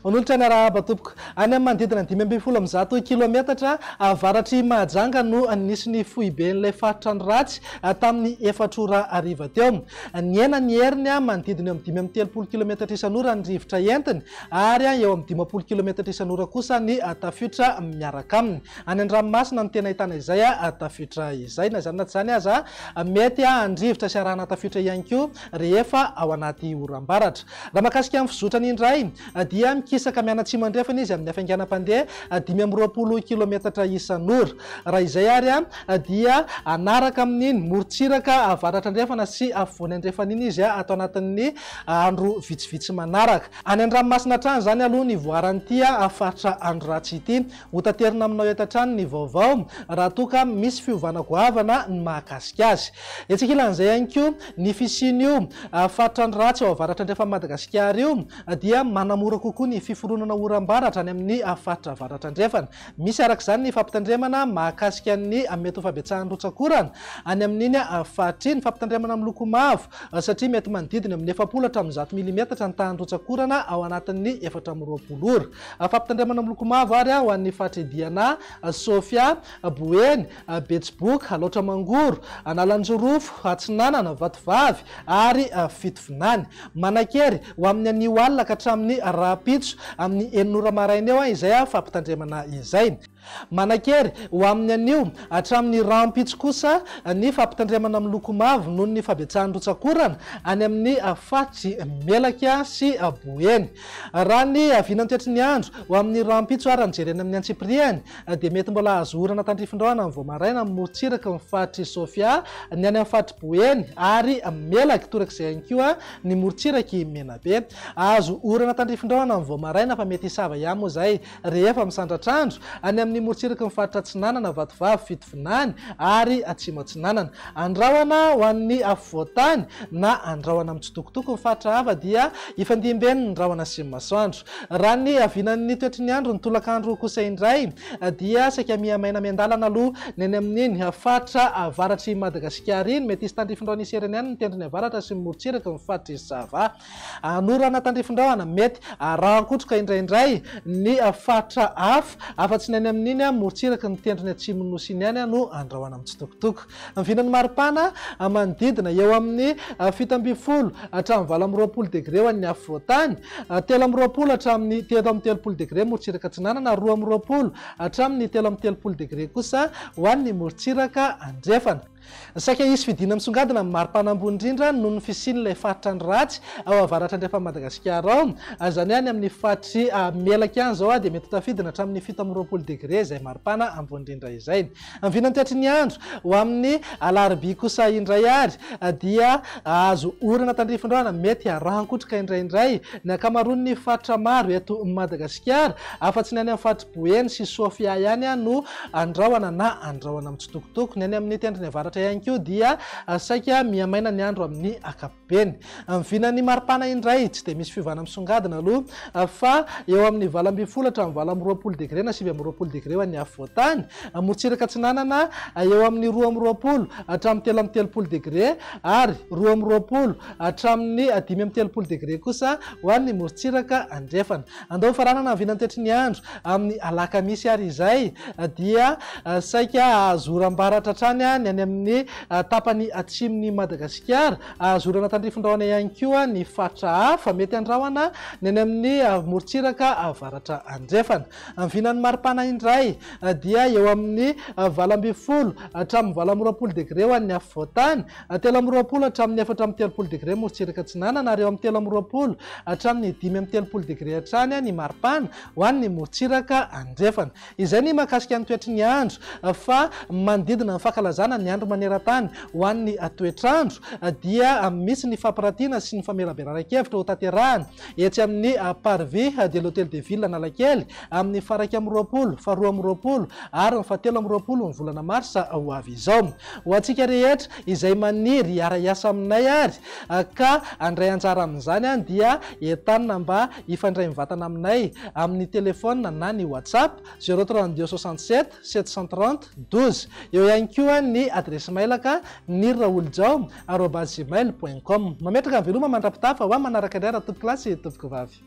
onolotra ny arahaba tompoko any amin'ny manodidina 570 kilometatra avaratry Mahajanga no nisy ny foibe n'ilay faritra ny ratsy tamin'ny 4 ora hariva teo. Ny ena ny heriny manodidina eo amin'ny 530 kilometatra isan'ora ny rivotra entiny ary eo amin'ny 50 kilometatra isan'ora kosa ny tafiotra miaraka aminy. Any an-dranomasina no tena ahitana izay tafiotra izay, na izany na tsy izany aza mety andrivotra sy arahana tafiotra ihany koa rehefa ao anaty oram-baratra. Raha mahakasika amin'ny fizotrany indray dia mikisaka mianatsy mandrefana izy amin'ny hafainganam-pandeha 520 kilometatra isan'ora. Raha izay ary dia anaraka amin'iny morontsiraka avaratra andrefana sy afovoany andrefana iny izy atao anatin'ny andro vitsivitsy manaraka. Any an-dranomasina hatrany zany aloha ny voaranty faritra andro ratsy ity. Hotaterina aminao eto hatrany ny vaovao raha toa ka misy fiovana goavana ny mahakasika azy. Etsika ilan'izay ihany koa ny fisian'io faritra andro ratsy ao avaratra andrefana Madagasikara io dia manamora kokoa ny fiforonana oram-baratra any amin'ny faritra avaratra andrefana. Misy arak'izany ny fampitandremana mahakasika ny mety ho fabetsahan'ny rotsakorana any amin'iny faritra iny, fampitandremana amin'ny loko mavo satria mety manodidina amin'ny 400 milimetatra ny tahan'ny rotsakorana ao anatin'ny 420 ora. Fampitandremana amin'ny loko mavo ary ho an'ny faritra Diana, Sofia, Boeny, Betsiboka, Loatra Mangoro, Analanjorofo, Atsinanana, Vatovavy ary Fitovinany. Manakery ho amin'ny anio alina ka hatramin'ny Rapitso amin'ny 9 ora maraina eo izay fampitandremana izay. Manakery ho amin'ny anio hatramin'ny Rampitso kosa ny fampitandremana amin'ny loko mavo noho ny fabetsahan'ny rotsakorana any amin'ny faritry Melaka sy Boeny. Raha ny avinany toetry ny andro ho amin'ny Rampitso ary nijerena amin'ny Antsipriany dia mety mbola azo orana tandrifindraona amin'ny voamaraina morontsiraka ny faritry Sofia, ny any amin'ny faritry Boeny ary Melaka torak'izay ihany koa ny morontsiraky Menabe. Azo orana tandrifindraona amin'ny voamaraina fa mety hisava ihany moa izay rehefa misandratr'andro any amin'ny morontsiraka ny faritra Atsinanana, Vatovavy, Fitovinany ary Atsimo Atsinanana. Andrahoana ho an'ny afovoantany na andrahoana amin'ny tsitokotoko ny faritra hafa dia ifandimben'ny andrahoana sy ny masoandro. Raha ny avinan'ny toetry ny andro ny tolakandro kosa indray dia saika miamaina miandalana aloha ny any amin'iny faritra avaratry Madagasikara iny mety hisy tandrifindraona iserany ihany ny tendrony avaratra sy ny morontsiraka ny faritra Sava. Anorana tandrifindraona mety rahakotroka indraindray ny faritra hafa afa-tsy ny any amin'iny morontsiraka ny tendrony atsimo nosy iny ihany no andrahoana amin'ny tsitokotoko. Ny vinan'ny maripana manodidina eo amin'ny 7 hatramin'ny 20 degré ho an'ny afovoantany, 13 hatramin'ny 13 degré morontsiraka Atsinanana, 12 hatramin'ny 13 degré kosa ho an'ny morontsiraka andrefana. Saika isy fidina misongadina amin'ny maripana ambony indrindra noho ny fisian'ilay faritra ny ratsy ao avaratra andrefana Madagasikara ao. Izany any amin'ny faritry Melaka any zao dia mety tafidina hatramin'ny 17 degré izay maripana ambony indrindra izay. Ny vinan'ny toetry ny andro ho amin'ny alarobia kosa indray ary dia azo orana tandrifindraona mety arahankotroka indraindray ny ankamaroan'ny faritra maro eto Madagasikara afa-tsy ny any amin'ny faritra Boeny sy Sofia ihany no andrahoana na andrahoana amin'ny tsitokotoko. Ny any amin'ny tendrony avaratra ihany koa dia saika miamaina ny andro amin'ny ankapobeny. Ny vinan'ny maripana indray tsy dia misy fiovana misongadina aloha fa eo amin'ny 20 hatramin'ny 20 degré na 20 degré ho an'ny afovoantany, morontsiraka Atsinanana eo amin'ny 20 hatramin'ny 13 degré ary 20 hatramin'ny 15 degré kosa ho an'ny morontsiraka andrefana. Andao faranana ny vinan'ny toetry ny andro amin'ny alakamisy ary izay dia saika azo oram-baratra hatrany ny any amin'ny tapany atsimony Madagasikara, azo orana tandrifindraona ihany koa ny faritra hafa mety andrahoana ny any amin'ny morontsiraka avaratra andrefana. Ny vinan'ny maripana indray dia eo amin'ny 20 hatramin'ny 20 degré ho an'ny afovoantany, 13 hatramin'ny 14 degré morontsiraka Atsinanana ary eo amin'ny 13 hatramin'ny 15 degré hatrany ny maripana ho an'ny morontsiraka andrefana. Izay ny mahakasika ny toetry ny andro fa manodidina ny fankalazana ny andro maneran-tany ho an'ny toetr'andro dia misy ny fampirantiana sy ny famelaberan-kevitra ho tanterahana etsy amin'ny parvis de l'hôtel de ville Analakely amin'ny faraika amin'ny 20, faharoa amin'ny 20 ary ny fahatelo amin'ny 20 ny volana marsa ho avy izao. Ho antsika rehetra izay maniry hiara-iasa aminay ary ka andray anjara amin'izany dia entanina mba hifandray mivatana aminay amin'ny telefona na ny WhatsApp 032 67 730 12. Eo ihany koa ny adresy mailaka niraoljao@gmail.com. Mametraka ny veloma mandrapitafa ho manaraka indray raha tompoko lasy tompoko vavy.